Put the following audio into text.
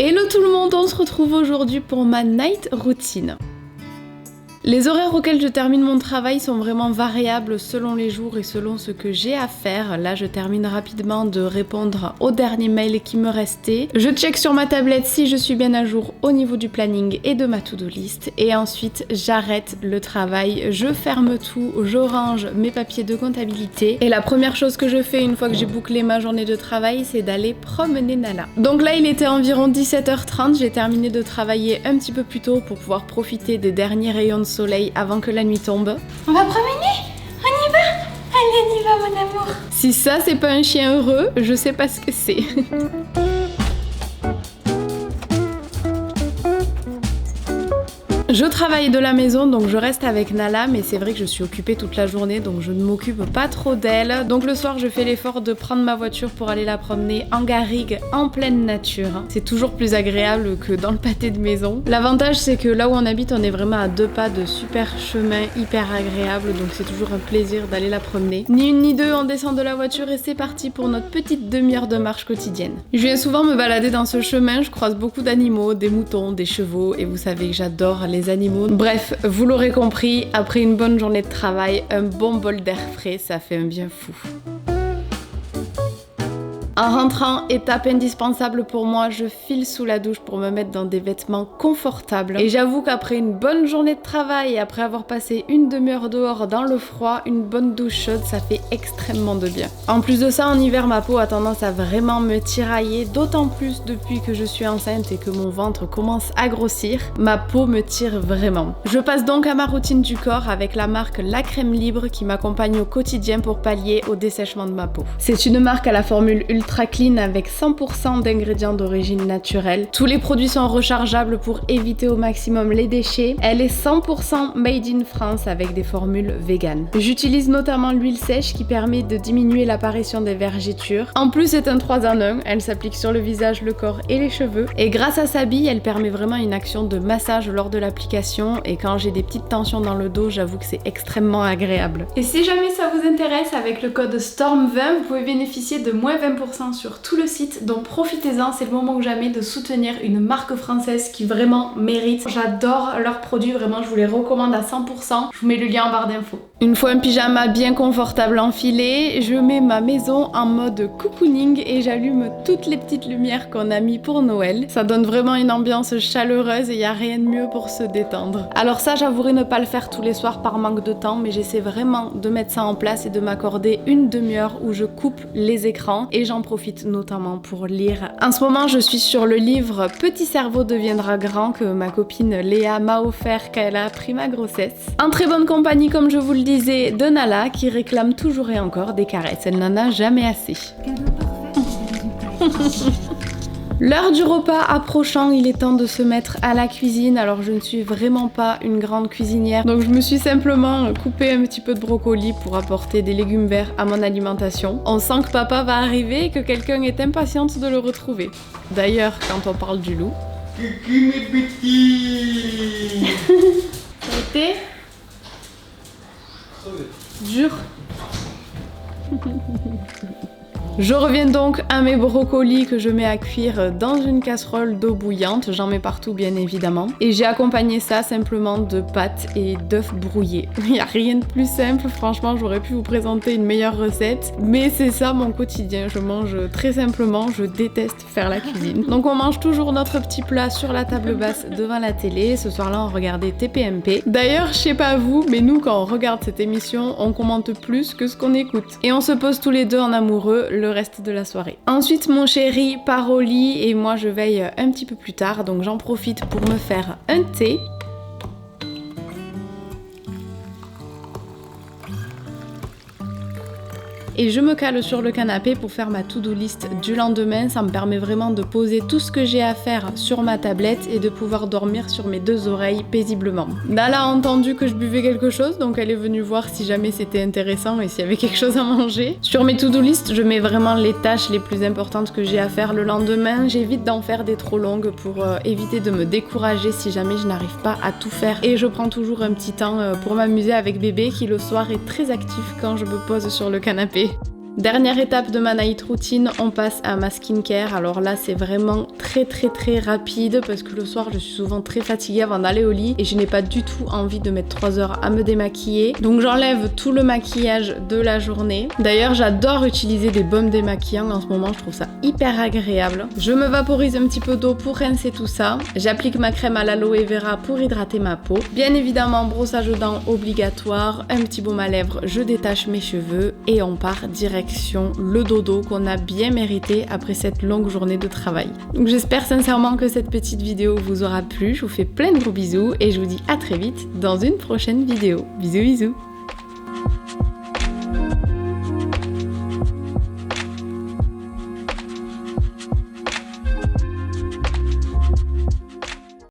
Hello tout le monde, on se retrouve aujourd'hui pour ma night routine. Les horaires auxquels je termine mon travail sont vraiment variables selon les jours et selon ce que j'ai à faire. Là, je termine rapidement de répondre au dernier mail qui me restait. Je check sur ma tablette si je suis bien à jour au niveau du planning et de ma to-do list. Et ensuite, j'arrête le travail, je ferme tout, je range mes papiers de comptabilité. Et la première chose que je fais une fois que j'ai bouclé ma journée de travail, c'est d'aller promener Nala. Donc là, il était environ 17h30, j'ai terminé de travailler un petit peu plus tôt pour pouvoir profiter des derniers rayons de soleil avant que la nuit tombe. On va promener? On y va? Allez, on y va mon amour. Si ça c'est pas un chien heureux, je sais pas ce que c'est. Je travaille de la maison, donc je reste avec Nala, mais c'est vrai que je suis occupée toute la journée, donc je ne m'occupe pas trop d'elle. Donc le soir, je fais l'effort de prendre ma voiture pour aller la promener en garrigue, en pleine nature. C'est toujours plus agréable que dans le pâté de maison. L'avantage, c'est que là où on habite, on est vraiment à 2 pas de super chemin hyper agréable, donc c'est toujours un plaisir d'aller la promener. Ni une ni deux, on descend de la voiture et c'est parti pour notre petite demi-heure de marche quotidienne. Je viens souvent me balader dans ce chemin, je croise beaucoup d'animaux, des moutons, des chevaux, et vous savez que j'adore les animaux. Bref, vous l'aurez compris, après une bonne journée de travail, un bon bol d'air frais, ça fait un bien fou. En rentrant, étape indispensable pour moi, je file sous la douche pour me mettre dans des vêtements confortables. Et j'avoue qu'après une bonne journée de travail et après avoir passé une demi-heure dehors dans le froid, une bonne douche chaude, ça fait extrêmement de bien. En plus de ça, en hiver, ma peau a tendance à vraiment me tirailler, d'autant plus depuis que je suis enceinte et que mon ventre commence à grossir. Ma peau me tire vraiment. Je passe donc à ma routine du corps avec la marque La Crème Libre qui m'accompagne au quotidien pour pallier au dessèchement de ma peau. C'est une marque à la formule ultra clean avec 100% d'ingrédients d'origine naturelle. Tous les produits sont rechargeables pour éviter au maximum les déchets. Elle est 100% made in France avec des formules vegan. J'utilise notamment l'huile sèche qui permet de diminuer l'apparition des vergetures. En plus, c'est un 3 en 1. Elle s'applique sur le visage, le corps et les cheveux. Et grâce à sa bille, elle permet vraiment une action de massage lors de l'application. Et quand j'ai des petites tensions dans le dos, j'avoue que c'est extrêmement agréable. Et si jamais ça vous intéresse, avec le code STORM20, vous pouvez bénéficier de moins 20% sur tout le site, donc profitez-en, c'est le moment ou jamais de soutenir une marque française qui vraiment mérite. J'adore leurs produits, vraiment je vous les recommande à 100%, je vous mets le lien en barre d'infos. Une fois un pyjama bien confortable enfilé, je mets ma maison en mode cocooning et j'allume toutes les petites lumières qu'on a mis pour Noël. Ça donne vraiment une ambiance chaleureuse et il n'y a rien de mieux pour se détendre. Alors ça, j'avouerai ne pas le faire tous les soirs par manque de temps, mais j'essaie vraiment de mettre ça en place et de m'accorder une demi-heure où je coupe les écrans et j'en profite notamment pour lire. En ce moment, je suis sur le livre Petit cerveau deviendra grand que ma copine Léa m'a offert quand elle a appris ma grossesse. En très bonne compagnie, comme je vous le disais, de Nala qui réclame toujours et encore des caresses. Elle n'en a jamais assez. L'heure du repas approchant, il est temps de se mettre à la cuisine. Alors je ne suis vraiment pas une grande cuisinière, donc je me suis simplement coupé un petit peu de brocoli pour apporter des légumes verts à mon alimentation. On sent que papa va arriver et que quelqu'un est impatiente de le retrouver. D'ailleurs, quand on parle du loup... Coucou mes petits. Ça a été dur. Je reviens donc à mes brocolis que je mets à cuire dans une casserole d'eau bouillante, j'en mets partout bien évidemment, et j'ai accompagné ça simplement de pâtes et d'œufs brouillés. Il n'y a rien de plus simple, franchement j'aurais pu vous présenter une meilleure recette, mais c'est ça mon quotidien, je mange très simplement, je déteste faire la cuisine. Donc on mange toujours notre petit plat sur la table basse devant la télé, ce soir-là on regardait TPMP. D'ailleurs, je sais pas vous, mais nous quand on regarde cette émission, on commente plus que ce qu'on écoute. Et on se pose tous les deux en amoureux le reste de la soirée. Ensuite, mon chéri part au lit et moi je veille un petit peu plus tard, donc j'en profite pour me faire un thé. et je me cale sur le canapé pour faire ma to-do list du lendemain. Ça me permet vraiment de poser tout ce que j'ai à faire sur ma tablette et de pouvoir dormir sur mes deux oreilles paisiblement. Nala a entendu que je buvais quelque chose, donc elle est venue voir si jamais c'était intéressant et s'il y avait quelque chose à manger. Sur mes to-do list, je mets vraiment les tâches les plus importantes que j'ai à faire le lendemain. J'évite d'en faire des trop longues pour éviter de me décourager si jamais je n'arrive pas à tout faire. Et je prends toujours un petit temps pour m'amuser avec bébé qui le soir est très actif quand je me pose sur le canapé. Dernière étape de ma night routine, on passe à ma skincare. Alors là c'est vraiment très rapide parce que le soir je suis souvent très fatiguée avant d'aller au lit et je n'ai pas du tout envie de mettre 3 heures à me démaquiller. Donc j'enlève tout le maquillage de la journée. D'ailleurs j'adore utiliser des baumes démaquillants en ce moment, je trouve ça hyper agréable. Je me vaporise un petit peu d'eau pour rincer tout ça. J'applique ma crème à l'aloe vera pour hydrater ma peau. Bien évidemment brossage de dents obligatoire, un petit baume à lèvres, je détache mes cheveux et on part direction le dodo qu'on a bien mérité après cette longue journée de travail. Donc j'espère sincèrement que cette petite vidéo vous aura plu. Je vous fais plein de gros bisous et je vous dis à très vite dans une prochaine vidéo. Bisous bisous.